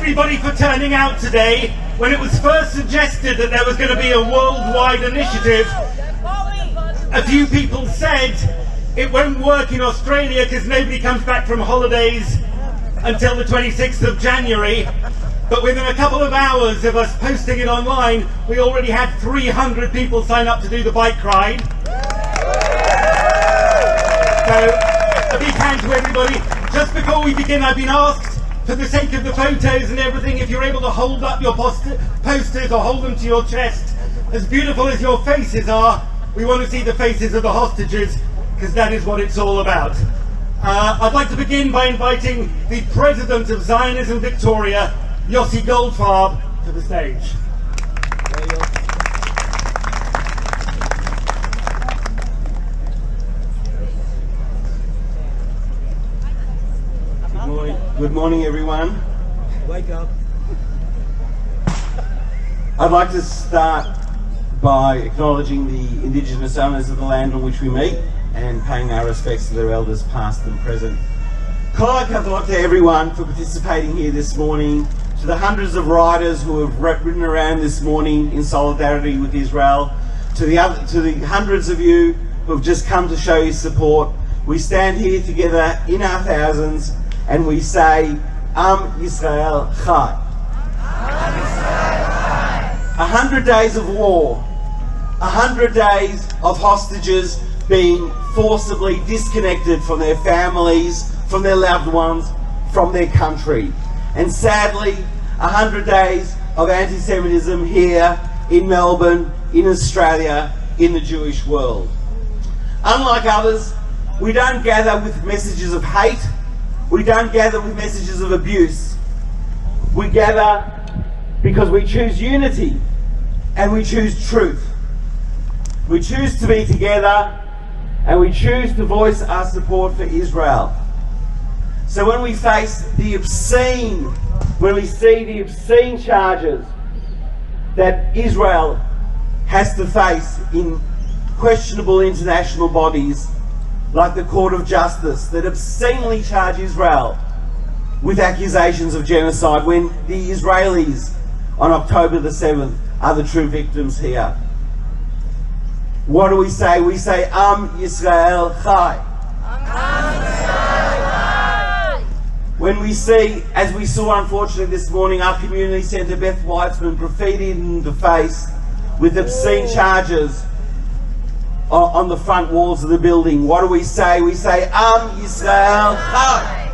everybody for turning out today. When it was first suggested that there was going to be a worldwide initiative, a few people said it won't work in Australia because nobody comes back from holidays until the 26th of January. But within a couple of hours of us posting it online, we already had 300 people sign up to do the bike ride. So, a big hand to everybody. Just before we begin, I've been asked, for the sake of the photos and everything, if you're able to hold up your posters or hold them to your chest. As beautiful as your faces are, we want to see the faces of the hostages, because that is what it's all about. I'd like to begin by inviting the President of Zionism Victoria, Yossi Goldfarb, to the stage. Good morning, everyone. Wake up. I'd like to start by acknowledging the Indigenous owners of the land on which we meet and paying our respects to their elders past and present. Kala katoa to everyone for participating here this morning, to the hundreds of riders who have ridden around this morning in solidarity with Israel, to the hundreds of you who have just come to show your support. We stand here together in our thousands and we say, Am Yisrael Chai. 100 days of war, 100 days of hostages being forcibly disconnected from their families, from their loved ones, from their country. And sadly, 100 days of anti-Semitism here in Melbourne, in Australia, in the Jewish world. Unlike others, we don't gather with messages of hate. We don't gather with messages of abuse. We gather because we choose unity and we choose truth. We choose to be together and we choose to voice our support for Israel. So when we face the obscene, when we see the obscene charges that Israel has to face in questionable international bodies like the Court of Justice that obscenely charge Israel with accusations of genocide, when the Israelis on October the 7th are the true victims here. What do we say? We say, Am Yisrael Chai. When we see, as we saw unfortunately this morning, our community centre Beth Weitzman graffitied in the face with obscene charges on the front walls of the building, what do we say? We say, Am Yisrael Chai.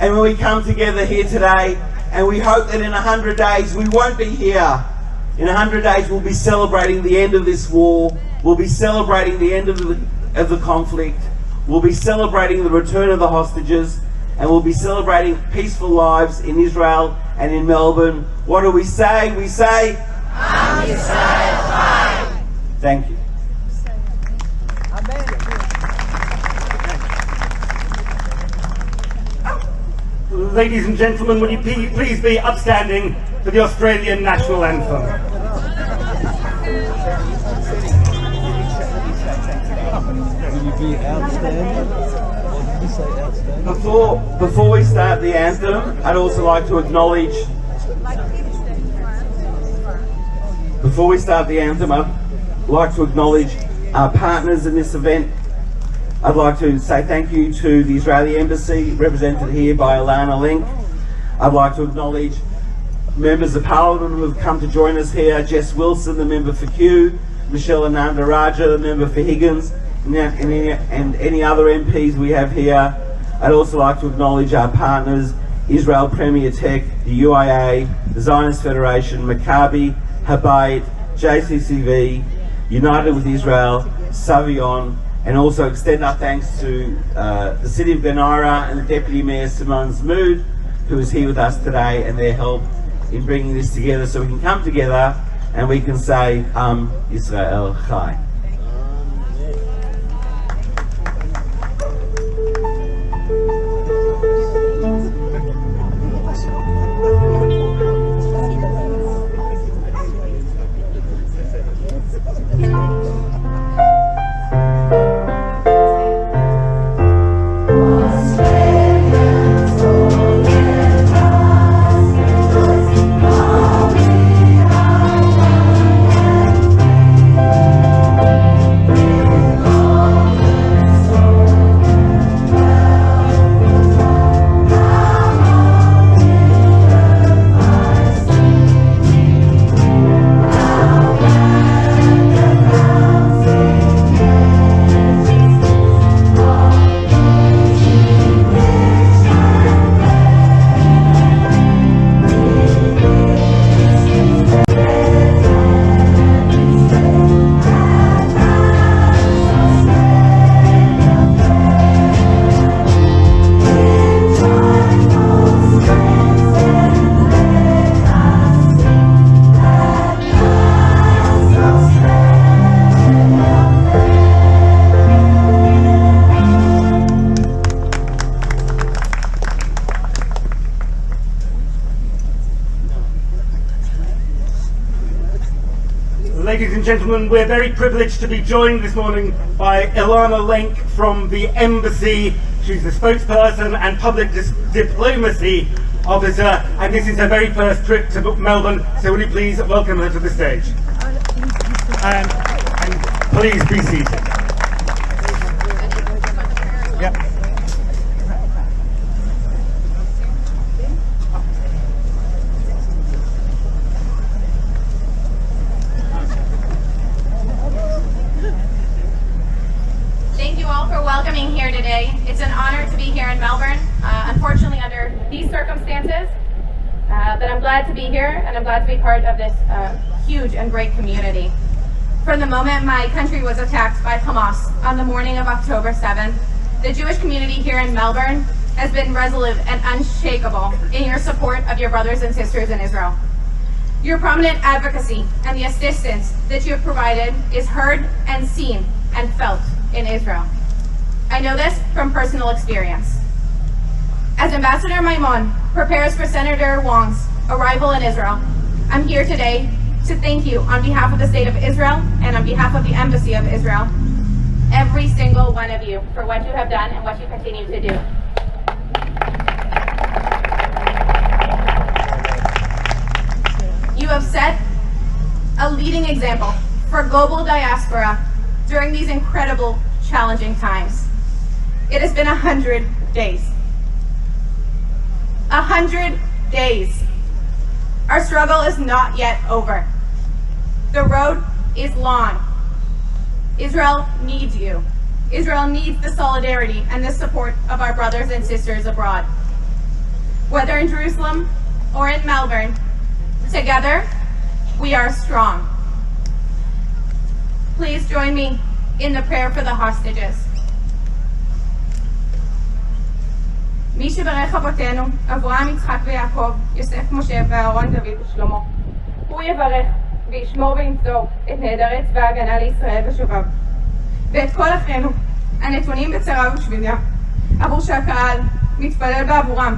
And when we come together here today, and we hope that in 100 days we won't be here. In 100 days we'll be celebrating the end of this war. We'll be celebrating the end of the conflict. We'll be celebrating the return of the hostages. And we'll be celebrating peaceful lives in Israel and in Melbourne. What do we say? We say, Am Yisrael Chai. Thank you. Ladies and gentlemen, will you please be upstanding for the Australian national anthem? Will you be outstanding? Or did you say outstanding? Before we start the anthem, I'd also like to acknowledge. Before we start the anthem, I'd like to acknowledge our partners in this event. I'd like to say thank you to the Israeli Embassy, represented here by Alana Link. I'd like to acknowledge members of Parliament who have come to join us here, Jess Wilson, the member for Kew, Michelle Ananda Raja, the member for Higgins, and any other MPs we have here. I'd also like to acknowledge our partners, Israel Premier Tech, the UIA, the Zionist Federation, Maccabi, Habayit, JCCV, United with Israel, Savion, and also extend our thanks to the City of Benaira and the Deputy Mayor Simone Zmood, who is here with us today, and their help in bringing this together so we can come together and we can say, Am Yisrael Chai. Australians, oh yeah. ladies and gentlemen, we're very privileged to be joined this morning by Ilana Lenk from the Embassy. She's the spokesperson and public diplomacy officer, and this is her very first trip to Melbourne, so will you please welcome her to the stage. And please be seated. Yep. Thank you all for welcoming here today. It's an honor to be here in Melbourne, unfortunately under these circumstances, but I'm glad to be here and I'm glad to be part of this huge and great community. From the moment my country was attacked by Hamas on the morning of October 7th, the Jewish community here in Melbourne has been resolute and unshakable in your support of your brothers and sisters in Israel. Your prominent advocacy and the assistance that you have provided is heard and seen and felt in Israel. I know this from personal experience. As Ambassador Maimon prepares for Senator Wong's arrival in Israel, I'm here today to thank you on behalf of the State of Israel and on behalf of the Embassy of Israel, every single one of you, for what you have done and what you continue to do. You have set a leading example for global diaspora during these incredible, challenging times. It has been 100 days. 100 days. Our struggle is not yet over. The road is long. Israel needs you. Israel needs the solidarity and the support of our brothers and sisters abroad. Whether in Jerusalem or in Melbourne, together we are strong. Please join me in the prayer for the hostages. מי שברך אבותינו, אברהם, יצחק ויעקב, יוסף, משה ואהרון, דוד ושלמה. הוא יברך וישמור וינצור את נהדרי צבא ההגנה לישראל ושוביו. ואת כל אחינו הנתונים בצרה ובשביה, עבור שהקהל מתפלל בעבורם.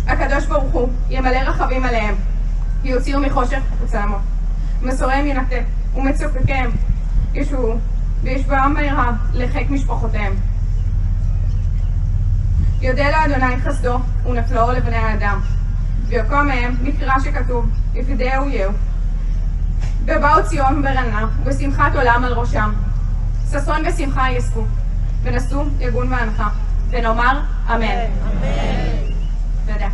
הקדוש ברוך הוא ימלא רחבים עליהם, ויוציאו מחושך וצלמות. מסוריהם ינתק ומצוקקיהם ישובו, וישבם מהרה לחיק משפחותיהם. יודע לאדוני חסדו ונפלאו לבני האדם, ויוקם מהם מקרא שכתוב, יפדהו יהיו. ובאו ציון ברנה, ובשמחת עולם על ראשם. ששון ושמחה יספו, ונשאו יגון והנחה, ונאמר אמן. תודה.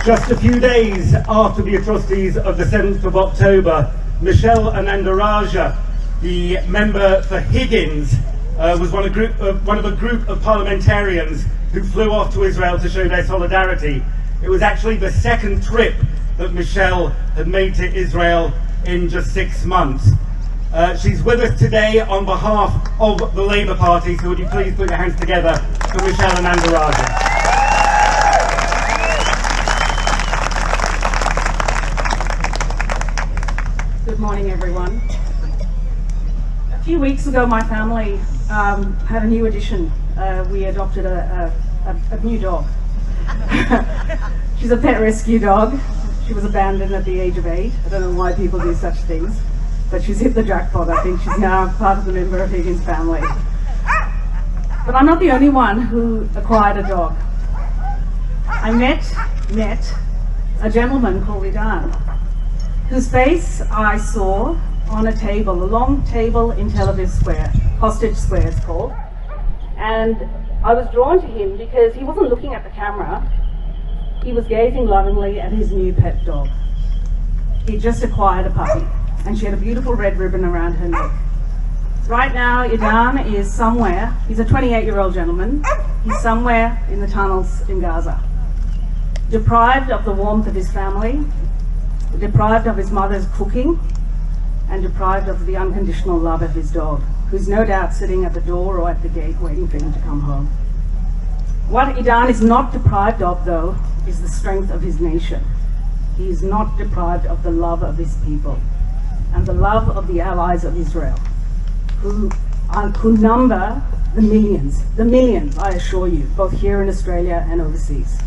Just a few days after the atrocities of the 7th of October, Michelle Anandaraja, the member for Higgins, was one of a group of parliamentarians who flew off to Israel to show their solidarity. It was actually the second trip that Michelle had made to Israel in just 6 months. She's with us today on behalf of the Labour Party, so would you please put your hands together for Michelle Anandaraja. Good morning, everyone. A few weeks ago, my family had a new addition. We adopted a new dog. She's a pet rescue dog. She was abandoned at the age of 8. I don't know why people do such things, but she's hit the jackpot. I think she's now part of the member of Higgins family. But I'm not the only one who acquired a dog. I met a gentleman called Idan, whose face I saw on a table, a long table in Tel Aviv Square, Hostage Square it's called. And I was drawn to him because he wasn't looking at the camera, he was gazing lovingly at his new pet dog. He just acquired a puppy, and she had a beautiful red ribbon around her neck. Right now, Idan is somewhere, he's a 28-year-old gentleman, he's somewhere in the tunnels in Gaza, deprived of the warmth of his family, deprived of his mother's cooking, and deprived of the unconditional love of his dog, who's no doubt sitting at the door or at the gate waiting for him to come home. What Idan is not deprived of, though, is the strength of his nation. He is not deprived of the love of his people and the love of the allies of Israel, who number the millions, I assure you, both here in Australia and overseas.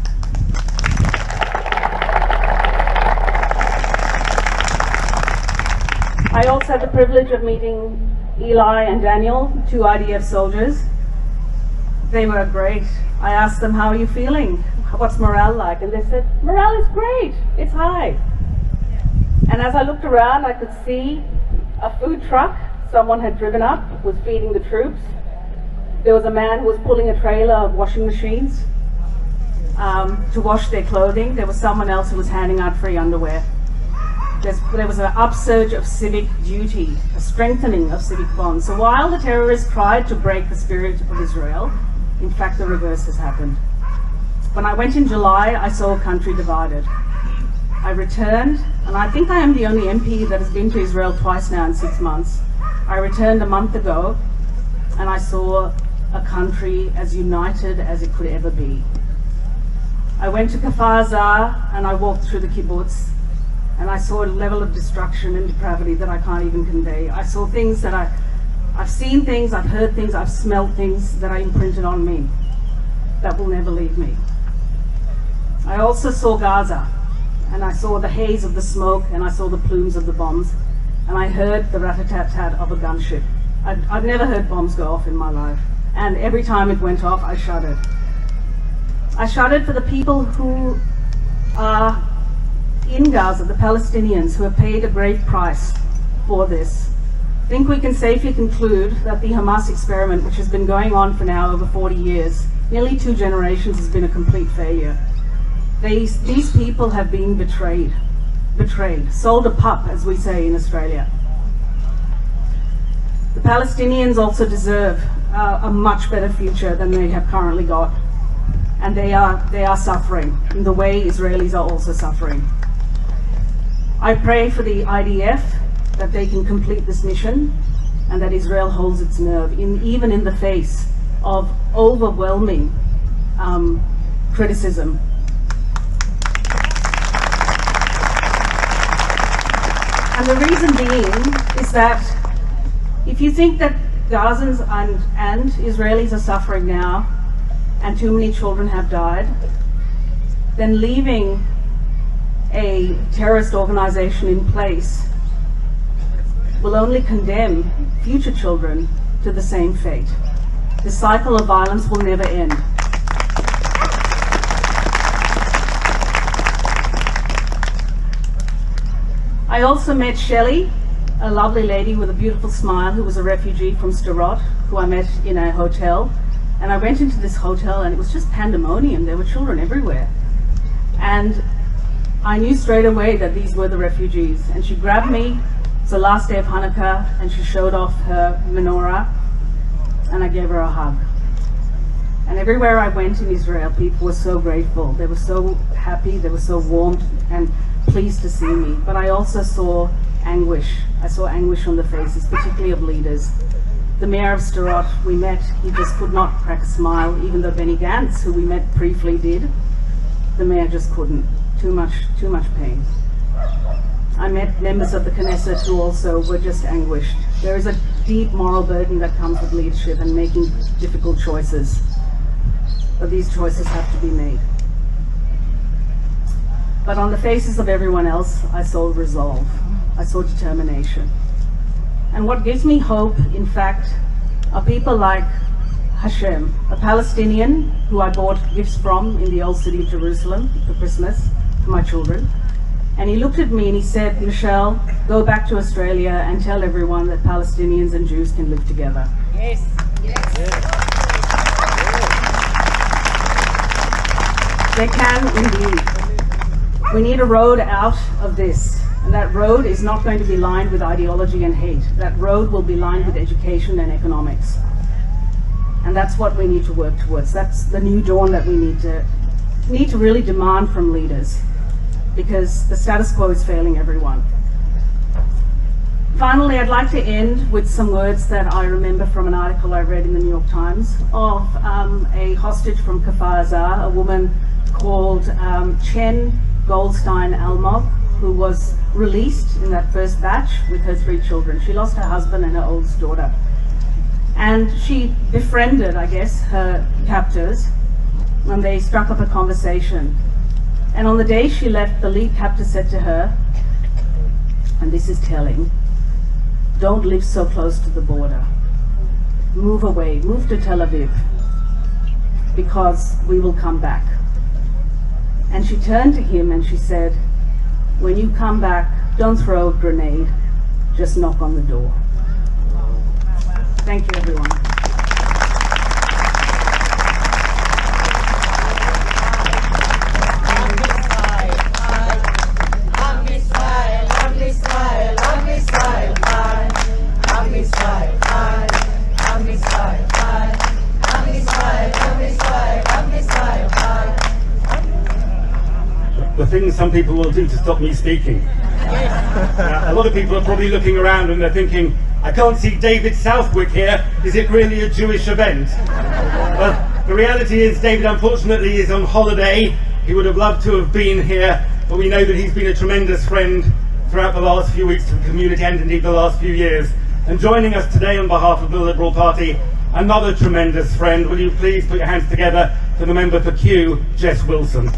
I also had the privilege of meeting Eli and Daniel, 2 IDF soldiers. They were great. I asked them, how are you feeling? What's morale like? And they said, morale is great, it's high. And as I looked around, I could see a food truck someone had driven up, was feeding the troops. There was a man who was pulling a trailer of washing machines to wash their clothing. There was someone else who was handing out free underwear. There was an upsurge of civic duty, a strengthening of civic bonds. So while the terrorists tried to break the spirit of Israel, in fact the reverse has happened. When I went in July, I saw a country divided. I returned, and I think I am the only MP that has been to Israel twice now in 6 months. I returned a month ago, and I saw a country as united as it could ever be. I went to Kfar Aza, and I walked through the kibbutz, and I saw a level of destruction and depravity that I can't even convey. I saw things that I've seen things, I've heard things, I've smelled things that are imprinted on me, that will never leave me. I also saw Gaza, and I saw the haze of the smoke, and I saw the plumes of the bombs, and I heard the rat-a-tat-tat of a gunship. I've never heard bombs go off in my life, and every time it went off, I shuddered. I shuddered for the people who are in Gaza, the Palestinians, who have paid a great price for this. I think we can safely conclude that the Hamas experiment, which has been going on for now over 40 years, nearly 2 generations, has been a complete failure. These people have been betrayed, sold a pup, as we say in Australia. The Palestinians also deserve a much better future than they have currently got, and they are suffering in the way Israelis are also suffering. I pray for the IDF that they can complete this mission, and that Israel holds its nerve, even in the face of overwhelming criticism. And the reason being is that if you think that Gazans and Israelis are suffering now, and too many children have died, then leaving a terrorist organization in place will only condemn future children to the same fate. The cycle of violence will never end. I also met Shelley, a lovely lady with a beautiful smile who was a refugee from Sderot, who I met in a hotel. And I went into this hotel and it was just pandemonium. There were children everywhere. And I knew straight away that these were the refugees. And she grabbed me. It's the last day of Hanukkah, and she showed off her menorah, and I gave her a hug. And everywhere I went in Israel, people were so grateful. They were so happy. They were so warm and pleased to see me. But I also saw anguish. I saw anguish on the faces, particularly of leaders. The mayor of Sderot we met, he just could not crack a smile, even though Benny Gantz, who we met briefly, did. The mayor just couldn't. Too much pain. I met members of the Knesset who also were just anguished. There is a deep moral burden that comes with leadership and making difficult choices. But these choices have to be made. But on the faces of everyone else, I saw resolve. I saw determination. And what gives me hope, in fact, are people like Hashem, a Palestinian who I bought gifts from in the old city of Jerusalem for Christmas for my children. And he looked at me and he said, Michelle, go back to Australia and tell everyone that Palestinians and Jews can live together. Yes. Yes. They can indeed. We need a road out of this. And that road is not going to be lined with ideology and hate. That road will be lined with education and economics. And that's what we need to work towards. That's the new dawn that we need to really demand from leaders, because the status quo is failing everyone. Finally, I'd like to end with some words that I remember from an article I read in the New York Times of a hostage from Kfar Aza, a woman called Chen Goldstein Almog, who was released in that first batch with her 3 children. She lost her husband and her oldest daughter. And she befriended, I guess, her captors, and they struck up a conversation. And on the day she left, the lead captor said to her, and this is telling, don't live so close to the border. Move away, move to Tel Aviv, because we will come back. And she turned to him and she said, when you come back, don't throw a grenade, just knock on the door. Thank you, everyone. The things some people will do to stop me speaking. A lot of people are probably looking around and they're thinking, I can't see David Southwick here, is it really a Jewish event? Well, the reality is David unfortunately is on holiday. He would have loved to have been here, but we know that he's been a tremendous friend throughout the last few weeks to the community and indeed the last few years. And joining us today on behalf of the Liberal Party, another tremendous friend. Will you please put your hands together for the member for Kew, Jess Wilson.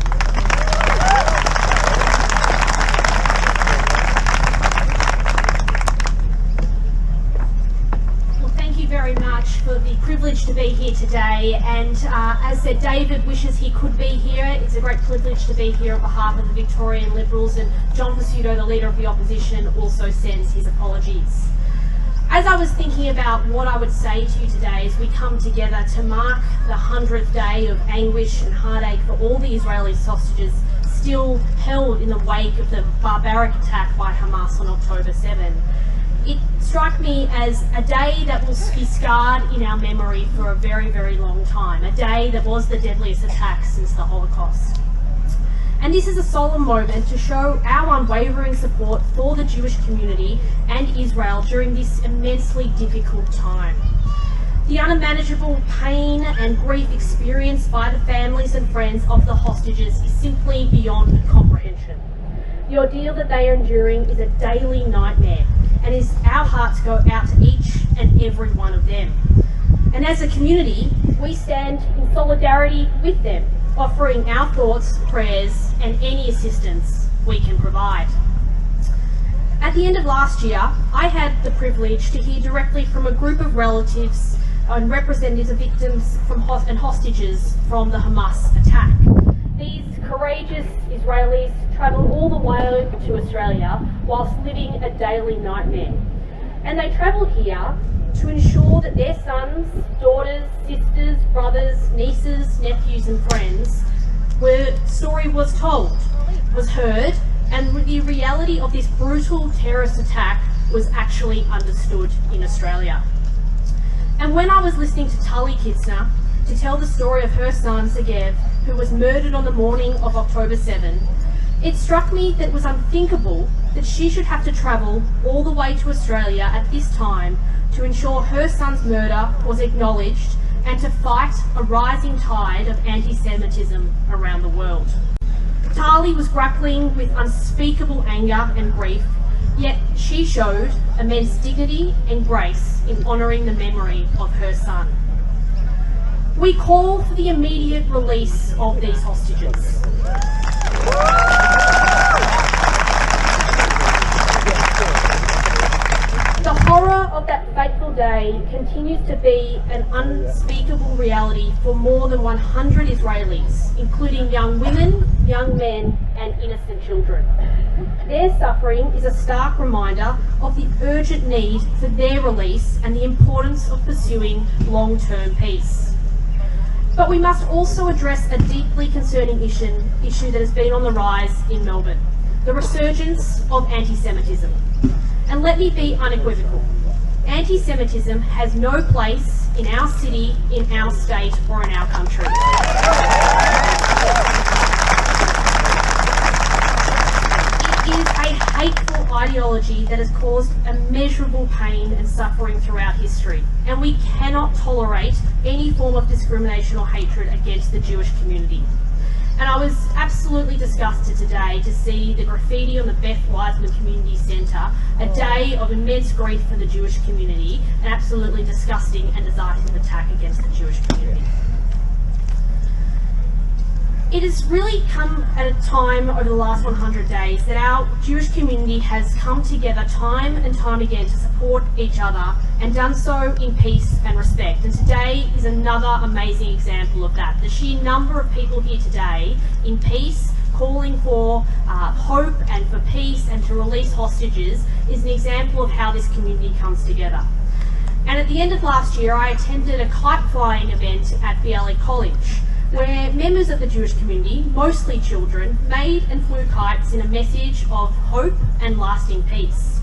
For the privilege to be here today, and as said, David wishes he could be here. It's a great privilege to be here on behalf of the Victorian Liberals, and John Pursuto, the Leader of the Opposition, also sends his apologies. As I was thinking about what I would say to you today as we come together to mark the 100th day of anguish and heartache for all the Israeli hostages still held in the wake of the barbaric attack by Hamas on October 7, it struck me as a day that will be scarred in our memory for a very, very long time. A day that was the deadliest attack since the Holocaust. And this is a solemn moment to show our unwavering support for the Jewish community and Israel during this immensely difficult time. The unmanageable pain and grief experienced by the families and friends of the hostages is simply beyond comprehension. The ordeal that they are enduring is a daily nightmare, and our hearts go out to each and every one of them. And as a community, we stand in solidarity with them, offering our thoughts, prayers, and any assistance we can provide. At the end of last year, I had the privilege to hear directly from a group of relatives and representatives of victims and hostages from the Hamas attack. These courageous Israelis travelled all the way to Australia whilst living a daily nightmare. And they travelled here to ensure that their sons, daughters, sisters, brothers, nieces, nephews and friends, story was told, was heard, and the reality of this brutal terrorist attack was actually understood in Australia. And when I was listening to Tali Kitzner to tell the story of her son, Segev, who was murdered on the morning of October 7, it struck me that it was unthinkable that she should have to travel all the way to Australia at this time to ensure her son's murder was acknowledged and to fight a rising tide of anti-Semitism around the world. Tali was grappling with unspeakable anger and grief, yet she showed immense dignity and grace in honouring the memory of her son. We call for the immediate release of these hostages. The horror of that fateful day continues to be an unspeakable reality for more than 100 Israelis, including young women, young men, and innocent children. Their suffering is a stark reminder of the urgent need for their release and the importance of pursuing long-term peace. But we must also address a deeply concerning issue that has been on the rise in Melbourne, the resurgence of anti-Semitism. And let me be unequivocal. Anti-Semitism has no place in our city, in our state, or in our country. It is a hateful ideology that has caused immeasurable pain and suffering throughout history, and we cannot tolerate any form of discrimination or hatred against the Jewish community. And I was absolutely disgusted today to see the graffiti on the Beth Wiseman Community Centre, a day of immense grief for the Jewish community, an absolutely disgusting and decisive attack against the Jewish community. It has really come at a time over the last 100 days that our Jewish community has come together time and time again to support each other and done so in peace and respect. And today is another amazing example of that. The sheer number of people here today in peace, calling for hope and for peace and to release hostages is an example of how this community comes together. And at the end of last year, I attended a kite flying event at BLE College, where members of the Jewish community, mostly children, made and flew kites in a message of hope and lasting peace.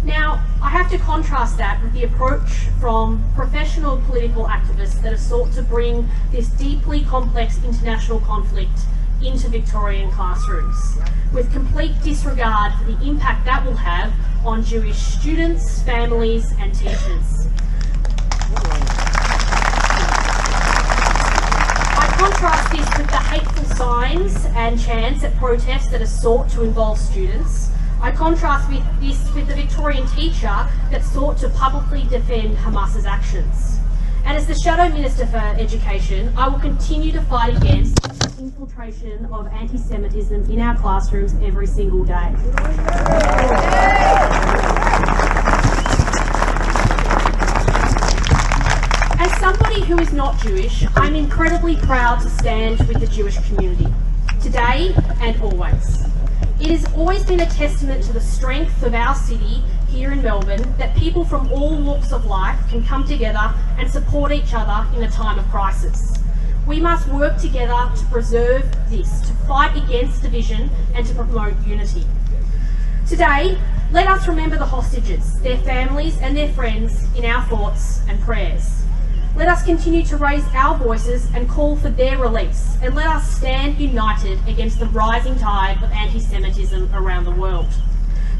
Now, I have to contrast that with the approach from professional political activists that have sought to bring this deeply complex international conflict into Victorian classrooms, with complete disregard for the impact that will have on Jewish students, families and teachers. Contrast this with the hateful signs and chants at protests that are sought to involve students. I contrast this with the Victorian teacher that sought to publicly defend Hamas's actions. And as the Shadow Minister for Education, I will continue to fight against the infiltration of anti-Semitism in our classrooms every single day. As somebody who is not Jewish, I'm incredibly proud to stand with the Jewish community, today and always. It has always been a testament to the strength of our city here in Melbourne that people from all walks of life can come together and support each other in a time of crisis. We must work together to preserve this, to fight against division and to promote unity. Today, let us remember the hostages, their families and their friends in our thoughts and prayers. Let us continue to raise our voices and call for their release, and let us stand united against the rising tide of anti-Semitism around the world.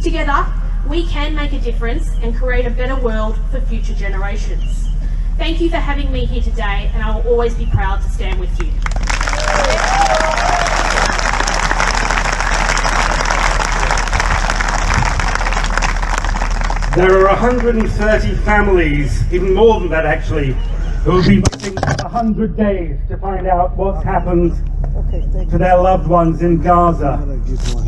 Together, we can make a difference and create a better world for future generations. Thank you for having me here today, and I will always be proud to stand with you. There are 130 families, even more than that actually, who will be waiting 100 days to find out what's happened to their loved ones in Gaza.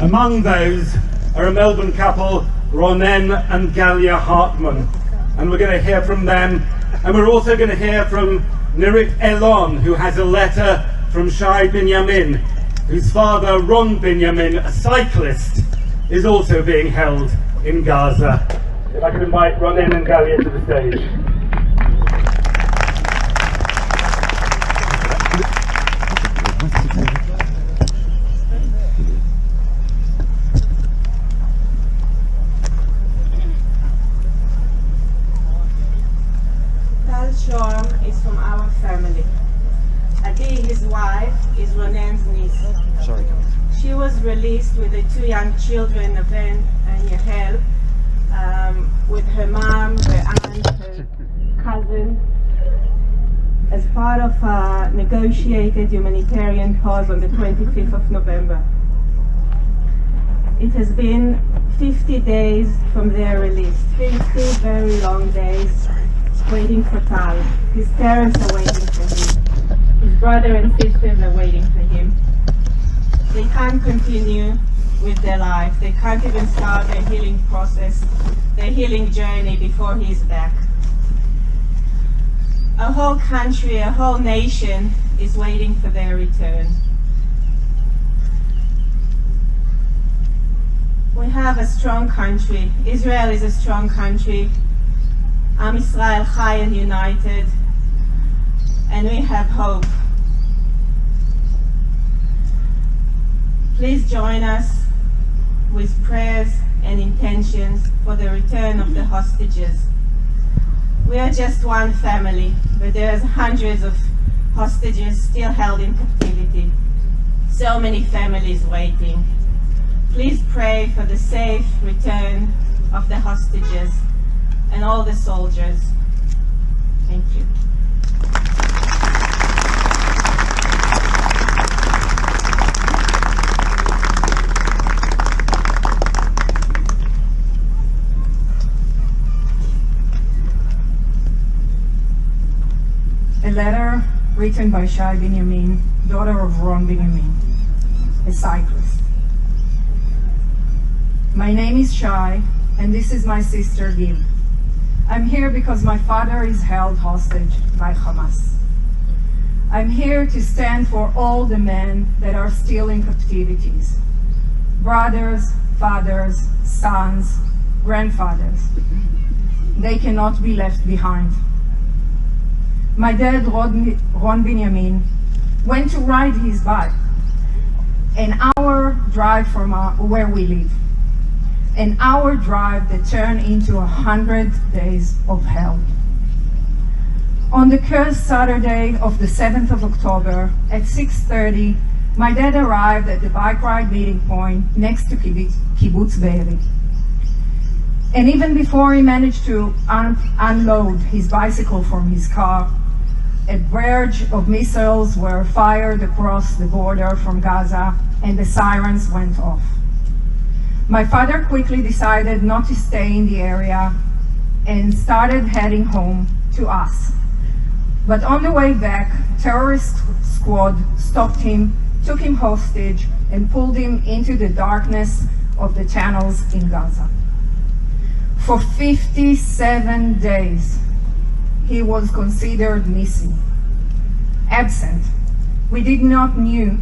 Among those are a Melbourne couple, Ronen and Galia Hartman. And we're going to hear from them. And we're also going to hear from Nirit Elon, who has a letter from Shai Binyamin, whose father, Ron Binyamin, a cyclist, is also being held in Gaza. If I could invite Ronen and Galia to the stage. Is from our family. Adi, his wife, is Ronen's niece. Sorry. She was released with the two young children, Ben and Yahel, with her mom, her aunt, her cousin, as part of a negotiated humanitarian pause on the 25th of November. It has been 50 days from their release, 50 very long days. Waiting for Tal. His parents are waiting for him. His brother and sisters are waiting for him. They can't continue with their life. They can't even start their healing process, their healing journey before he's back. A whole country, a whole nation is waiting for their return. We have a strong country. Israel is a strong country. Am Israel Chai and united, and we have hope. Please join us with prayers and intentions for the return of the hostages. We are just one family, but there's hundreds of hostages still held in captivity. So many families waiting. Please pray for the safe return of the hostages and all the soldiers. Thank you. A letter written by Shai Binyamin, daughter of Ron Benjamin, a cyclist. My name is Shai, and this is my sister Gil. I'm here because my father is held hostage by Hamas. I'm here to stand for all the men that are still in captivities. Brothers, fathers, sons, grandfathers. They cannot be left behind. My dad, Ron Benjamin, went to ride his bike an hour drive from where we live. An hour drive that turned into 100 days of hell. On the cursed Saturday of the 7th of October at 6:30, my dad arrived at the bike ride meeting point next to Kibbutz Be'eri. And even before he managed to unload his bicycle from his car, a barrage of missiles were fired across the border from Gaza and the sirens went off. My father quickly decided not to stay in the area and started heading home to us. But on the way back, terrorist squad stopped him, took him hostage, and pulled him into the darkness of the tunnels in Gaza. For 57 days, he was considered missing, absent. We did not know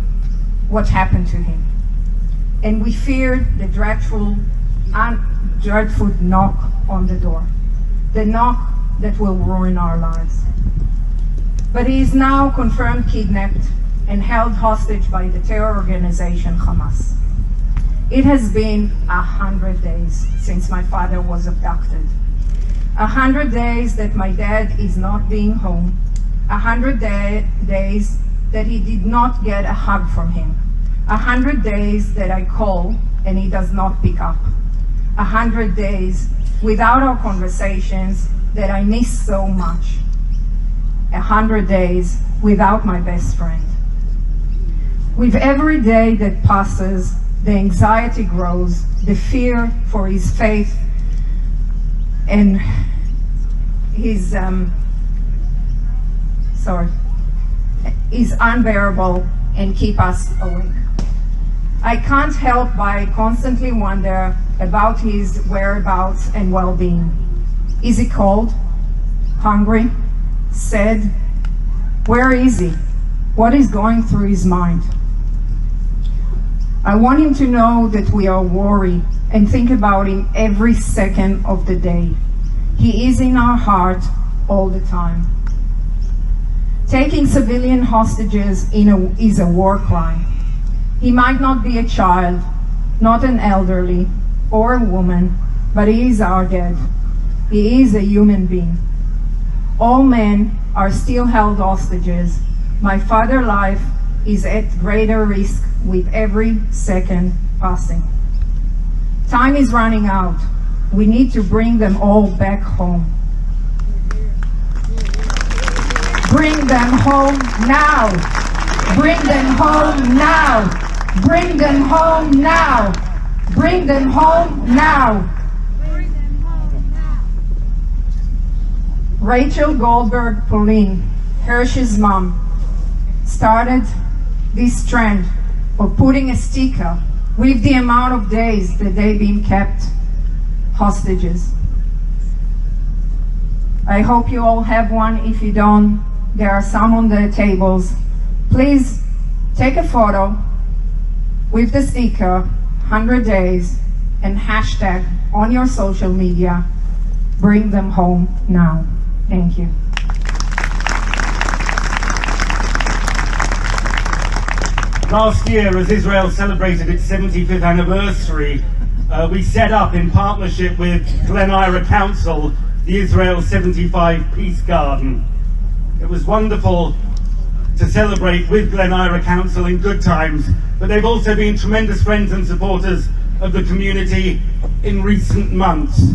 what happened to him. And we feared the dreadful knock on the door, the knock that will ruin our lives. But he is now confirmed kidnapped and held hostage by the terror organization Hamas. It has been 100 days since my father was abducted. 100 days that my dad is not being home. 100 days that he did not get a hug from him. 100 days that I call and he does not pick up. 100 days without our conversations that I miss so much. 100 days without my best friend. With every day that passes, the anxiety grows, the fear for his faith and his is unbearable and keep us awake. I can't help but constantly wonder about his whereabouts and well-being. Is he cold? Hungry? Sad? Where is he? What is going through his mind? I want him to know that we are worried and think about him every second of the day. He is in our heart all the time. Taking civilian hostages is a war crime. He might not be a child, not an elderly or a woman, but he is our dad. He is a human being. All men are still held hostages. My father's life is at greater risk with every second passing. Time is running out. We need to bring them all back home. Bring them home now. Bring them home now. Bring them home now. Bring them home now. Rachel Goldberg Pauline, Hirsch's mom, started this trend of putting a sticker with the amount of days that they've been kept hostages. I hope you all have one. If you don't, there are some on the tables. Please take a photo with the sticker 100 days and hashtag on your social media, bring them home now. Thank you. Last year, as Israel celebrated its 75th anniversary, we set up in partnership with Glen Ira Council the Israel 75 Peace Garden. It was wonderful to celebrate with Glen Ira Council in good times, but they've also been tremendous friends and supporters of the community in recent months.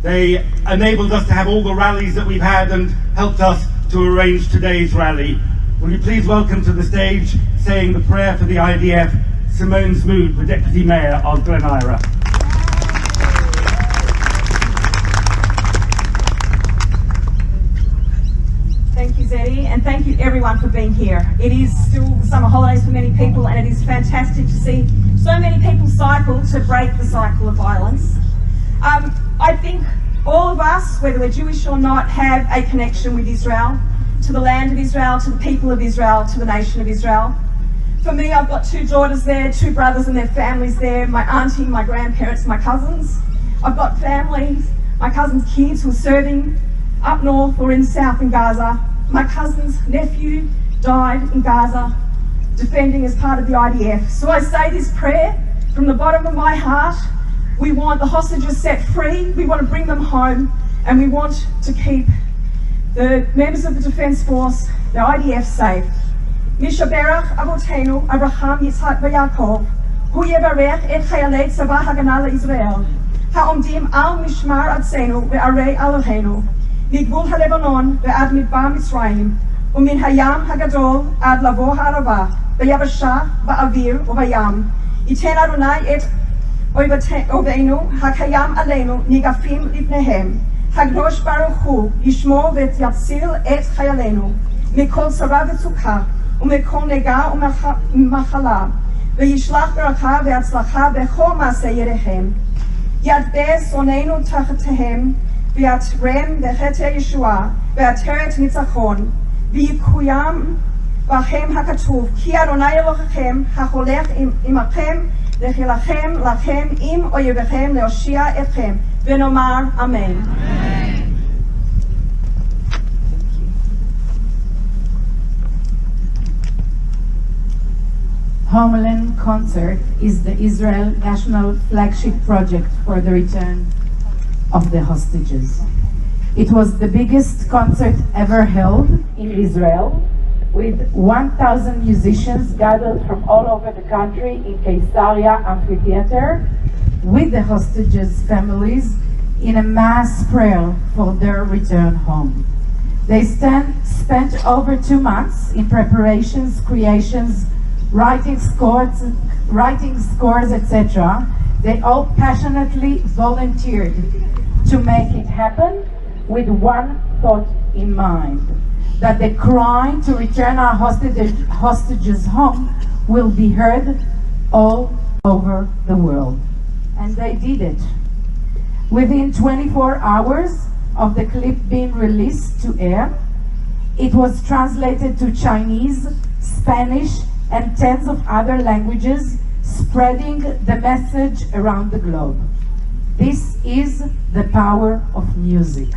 They enabled us to have all the rallies that we've had and helped us to arrange today's rally. Will you please welcome to the stage, saying the prayer for the IDF, Simone Smood, the Deputy Mayor of Glen Ira. Thank you, Zeddy, and thank you everyone for being here. It is still summer holidays for many people, and it is fantastic to see so many people cycle to break the cycle of violence. I think all of us, whether we're Jewish or not, have a connection with Israel, to the land of Israel, to the people of Israel, to the nation of Israel. For me, I've got 2 daughters there, 2 brothers and their families there, my auntie, my grandparents, my cousins. I've got families, my cousins' kids who are serving up north or in south in Gaza. My cousin's nephew died in Gaza, defending as part of the IDF. So I say this prayer from the bottom of my heart. We want the hostages set free, we want to bring them home, and we want to keep the members of the Defence Force, the IDF, safe. Mishaberach Avotenu, Abraham, Yitzhak v'Yaakov, Hu yevarech et chayalei tzava hagana leIsrael, ha'omdim al mishmar atzenu ve'arei Eloheinu, migvul halebanon ve'ad midbar Mitzrayim, umin hayam hagadol ad lavo ha'arava, ve'yavasha ba'avir u'vayam, iten Adonai et Oveinu hakayam aleinu nigafim lifnehem, Hagdosh Baruch Hu yishmor v'yatzil et chayalenu, mikol tzara v'tzukah, ומכל נגע ומחלה, וישלח ברכה והצלחה בכל מעשה ידיכם. ידבה שונאינו תחתיהם, ויתרם בחטא ישועה, ועטרת ניצחון, ויקוים בכם הכתוב, כי אדוני אלוהיכם ההולך עמכם, להילחם לכם עם אויביכם, להושיע אתכם, ונאמר אמן. Homeland Concert is the Israel national flagship project for the return of the hostages. It was the biggest concert ever held in Israel, with 1,000 musicians gathered from all over the country in Caesarea Amphitheater, with the hostages' families in a mass prayer for their return home. They spent over 2 months in preparations, creations, writing scores, etc. They all passionately volunteered to make it happen with one thought in mind, that the cry to return our hostages home will be heard all over the world. And they did it. Within 24 hours of the clip being released to air, it was translated to Chinese, Spanish, and 10 of other languages, spreading the message around the globe. This is the power of music.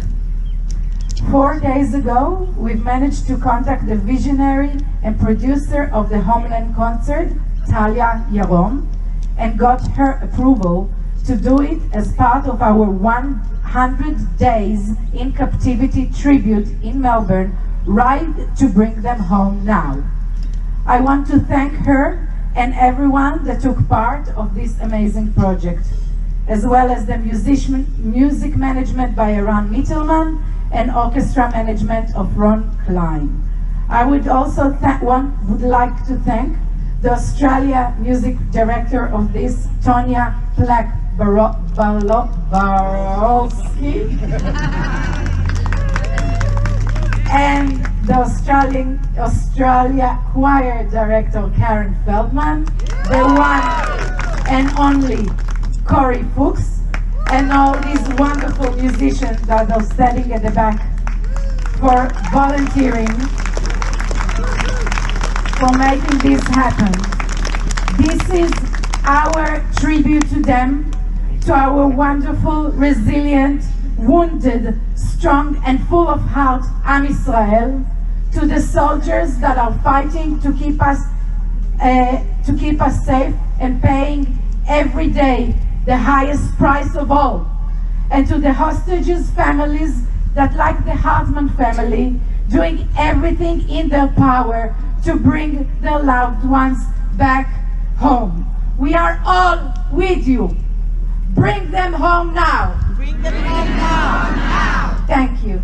4 days ago, we've managed to contact the visionary and producer of the Homeland Concert, Talia Yarom, and got her approval to do it as part of our 100 Days in Captivity tribute in Melbourne, right to bring them home now. I want to thank her and everyone that took part of this amazing project, as well as the music management by Eran Mittelman and orchestra management of Ron Klein. I would also like to thank the Australia music director of this, Tonya Barowski, and the Australia choir director Karen Feldman, the one and only Corey Fuchs, and all these wonderful musicians that are standing at the back for volunteering, for making this happen. This is our tribute to them, to our wonderful, resilient, wounded, strong and full of heart Am Israel, to the soldiers that are fighting to keep us safe and paying every day the highest price of all, and to the hostages' families that, like the Hartman family, doing everything in their power to bring their loved ones back home. We are all with you. Bring them home now. Bring them home now. Thank you.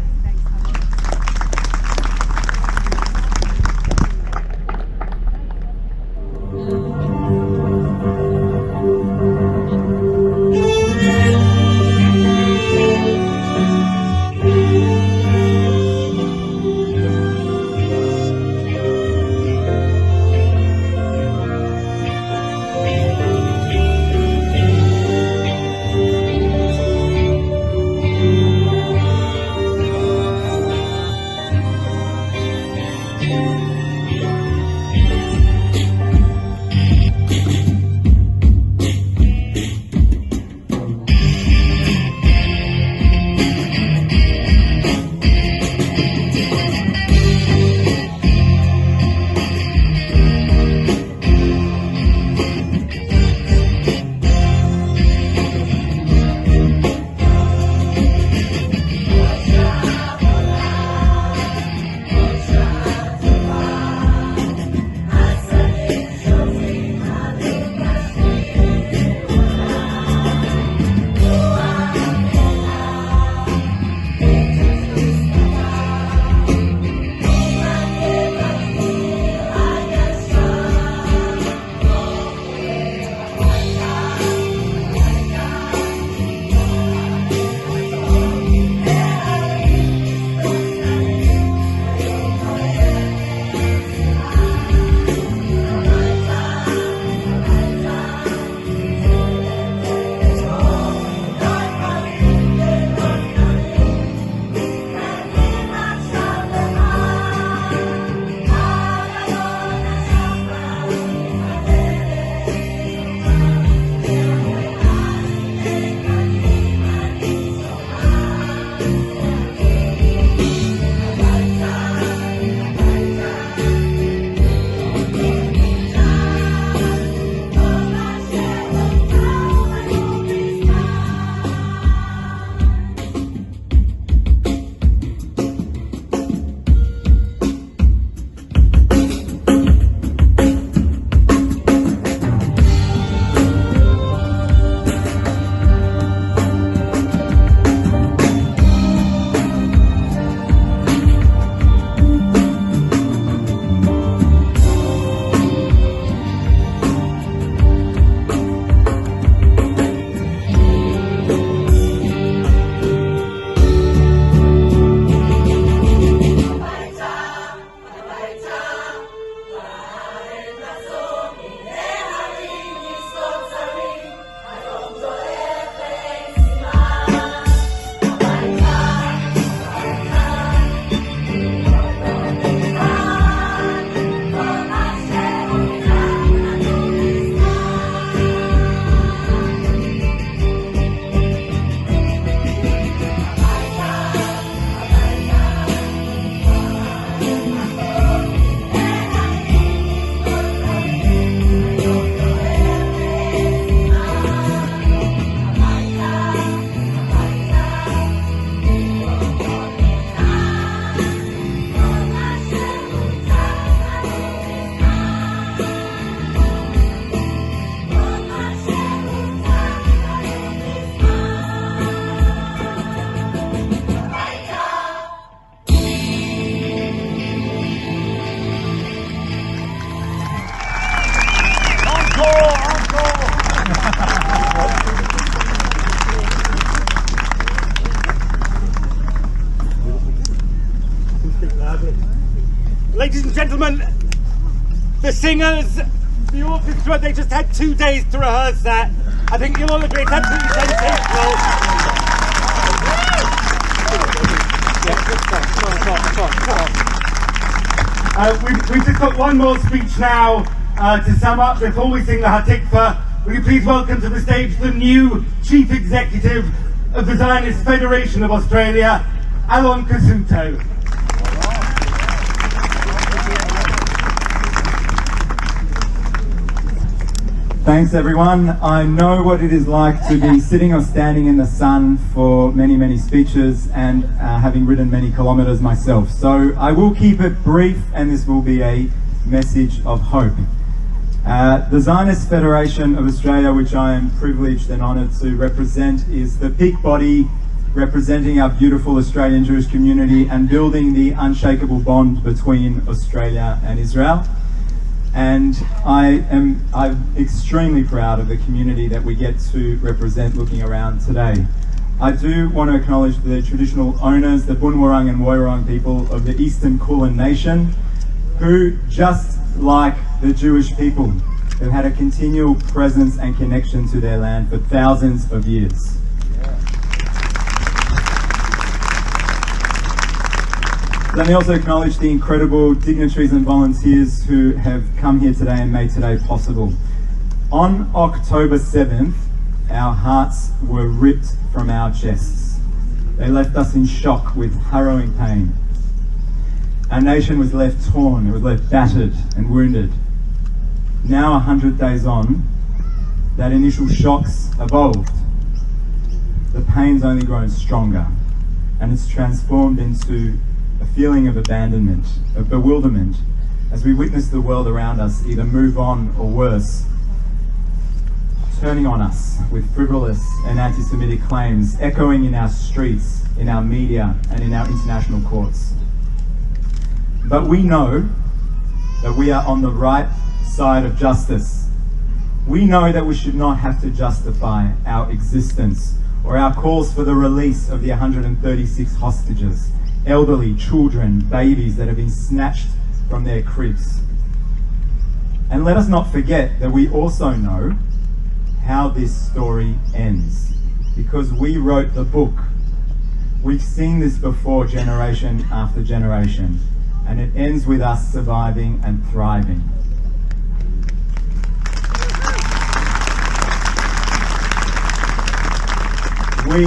gentlemen, the singers, the orchestra, they just had 2 days to rehearse that. I think you'll all agree it's absolutely sensational. We've just got one more speech now to sum up before we sing the Hatikva. Will you please welcome to the stage the new Chief Executive of the Zionist Federation of Australia, Alon Kasuto. Thanks everyone. I know what it is like to be sitting or standing in the sun for many, many speeches and having ridden many kilometres myself. So I will keep it brief and this will be a message of hope. The Zionist Federation of Australia, which I am privileged and honoured to represent, is the peak body representing our beautiful Australian Jewish community and building the unshakable bond between Australia and Israel. And I'm extremely proud of the community that we get to represent looking around today. I do want to acknowledge the traditional owners, the Bunwurrung and Woiwurrung people of the Eastern Kulin Nation, who, just like the Jewish people, have had a continual presence and connection to their land for thousands of years. Let me also acknowledge the incredible dignitaries and volunteers who have come here today and made today possible. On October 7th, our hearts were ripped from our chests. They left us in shock with harrowing pain. Our nation was left torn, it was left battered and wounded. Now, 100 days on, that initial shock's evolved. The pain's only grown stronger, and it's transformed into a feeling of abandonment, of bewilderment, as we witness the world around us either move on or worse, turning on us with frivolous and anti-Semitic claims echoing in our streets, in our media, and in our international courts. But we know that we are on the right side of justice. We know that we should not have to justify our existence or our calls for the release of the 136 hostages, elderly, children, babies that have been snatched from their cribs. And let us not forget that we also know how this story ends, because we wrote the book. We've seen this before, generation after generation, and it ends with us surviving and thriving. We,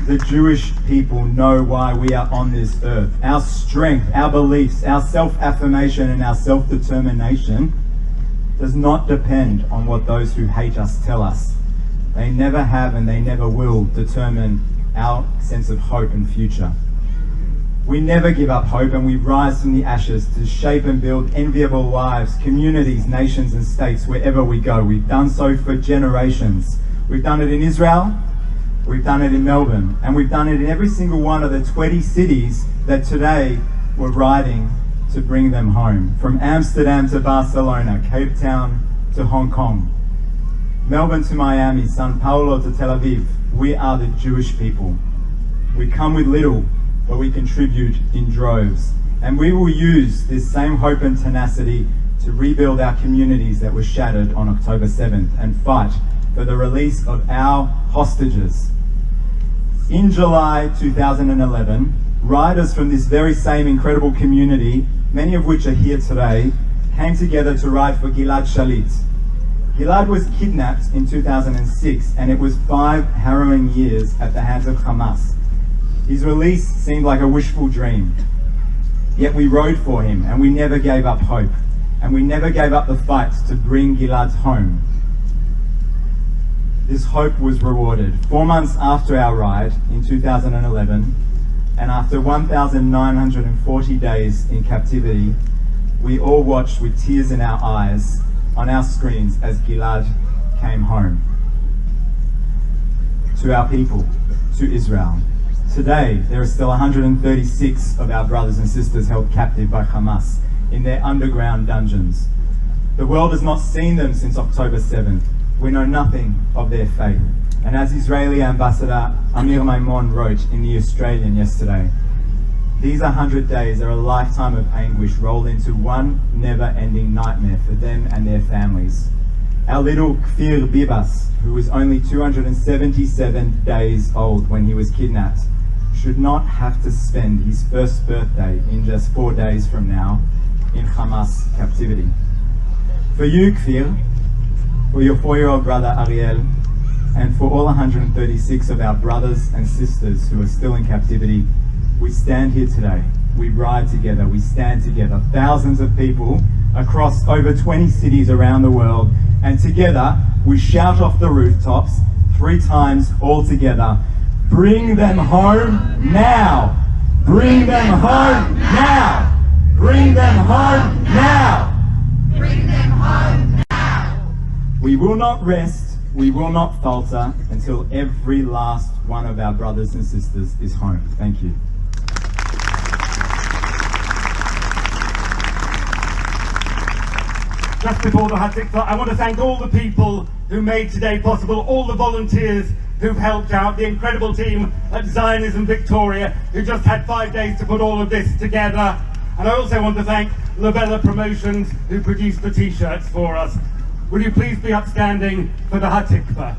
the Jewish people, know why we are on this earth. Our strength, our beliefs, our self-affirmation and our self-determination does not depend on what those who hate us tell us. They never have and they never will determine our sense of hope and future. We never give up hope, and we rise from the ashes to shape and build enviable lives, communities, nations and states wherever we go. We've done so for generations. We've done it in Israel, we've done it in Melbourne, and we've done it in every single one of the 20 cities that today we're riding to bring them home. From Amsterdam to Barcelona, Cape Town to Hong Kong, Melbourne to Miami, Sao Paulo to Tel Aviv. We are the Jewish people. We come with little, but we contribute in droves. And we will use this same hope and tenacity to rebuild our communities that were shattered on October 7th and fight for the release of our hostages. In July 2011, riders from this very same incredible community, many of which are here today, came together to ride for Gilad Shalit. Gilad was kidnapped in 2006, and it was 5 harrowing years at the hands of Hamas. His release seemed like a wishful dream. Yet we rode for him, and we never gave up hope, and we never gave up the fight to bring Gilad home. This hope was rewarded. 4 months after our ride in 2011, and after 1,940 days in captivity, we all watched with tears in our eyes on our screens as Gilad came home to our people, to Israel. Today, there are still 136 of our brothers and sisters held captive by Hamas in their underground dungeons. The world has not seen them since October 7th. We know nothing of their fate. And as Israeli Ambassador Amir Maimon wrote in The Australian yesterday, These 100 days are a lifetime of anguish rolled into one never-ending nightmare for them and their families. Our little Kfir Bibas, who was only 277 days old when he was kidnapped, should not have to spend his first birthday in just 4 days from now in Hamas captivity. For you, Kfir, for your 4-year-old brother Ariel, and for all 136 of our brothers and sisters who are still in captivity, we stand here today. We ride together, we stand together, thousands of people across over 20 cities around the world, and together we shout off the rooftops 3 times all together, bring them home now! Bring them home now! Bring them home now! Bring them home now! We will not rest, we will not falter until every last one of our brothers and sisters is home. Thank you. Just before the Hatikva, I want to thank all the people who made today possible, all the volunteers who've helped out, the incredible team at Zionism Victoria, who just had 5 days to put all of this together. And I also want to thank Labella Promotions, who produced the t-shirts for us. Will you please be upstanding for the Hatikva?